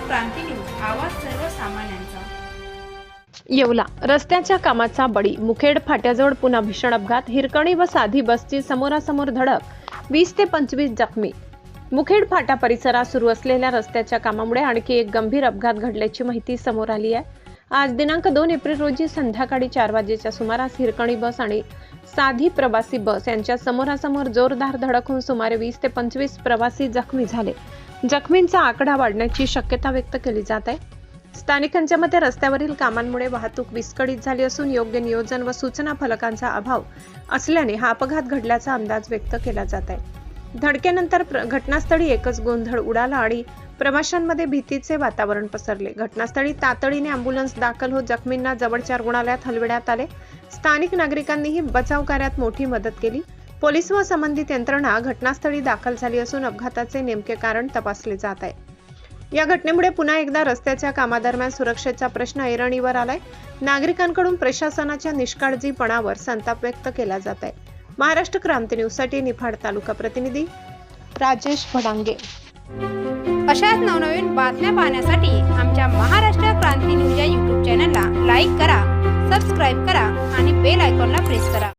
क्रांती news, आवाज सर्वसामान्यांचा। येवला रस्त्याच्या कामाचा बळी, मुखेड फाट्याजवळ पुन्हा भीषण अपघात, हिरकणी व साधी बसची समोरासमोर धडक, 20 ते 25 जखमी। मुखेड फाटा परिसरात सुरू असलेल्या रस्त्याच्या कामामुळे आणखी एक गंभीर अपघात घडल्याची माहिती समोर आली आहे। आज दिनांक 2 एप्रिल रोजी संध्याकाळी 4 वाजेच्या सुमारास हिरकणी बस आणि साधी प्रवासी बस यांच्या समोरासमोर जोरदार धडक होऊन सुमारे 20 ते 25 प्रवासी जखमी झाले। जखमींचा आकडा वाढण्याची शक्यता व्यक्त केली जात आहे। स्थानिकांच्या मते रस्त्यावरील कामांमुळे वाहतूक विस्कळीत झाली असून योग्य नियोजन व सूचना फलकांचा अभाव असल्याने हा अपघात घडल्याचा अंदाज व्यक्त केला जात आहे। धडकेनंतर घटनास्थळी एकच गोंधळ उडाला आणि प्रवाशांमध्ये भीतीचे वातावरण पसरले। घटनास्थळी तातडीने अँब्युलन्स दाखल होत जखमींना जवळच्या रुग्णालयात हलविण्यात आले। स्थानिक नागरिकांनीही बचाव कार्यात मोठी मदत केली। पोलीस व संबंधित यंत्रणा घटनास्थळी दाखल झाली असून अपघाताचे नेमके कारण तपासले जात आहे। या घटनेमुळे पुन्हा एकदा रस्त्याच्या कामादरम्यान सुरक्षेचा प्रश्न ऐरणीवर आलाय। नागरिकांकडून प्रशासनाच्या निष्काळजीपणावर संताप व्यक्त केला जात आहे। महाराष्ट्र क्रांती न्यूज साठी निफाड तालुका प्रतिनिधी राजेश भडांगे। अशाच नवनवीन बातम्या पाहण्यासाठी आमच्या महाराष्ट्र क्रांती न्यूज या YouTube चॅनलला लाईक करा, सबस्क्राईब करा आणि बेल आयकॉनला प्रेस करा।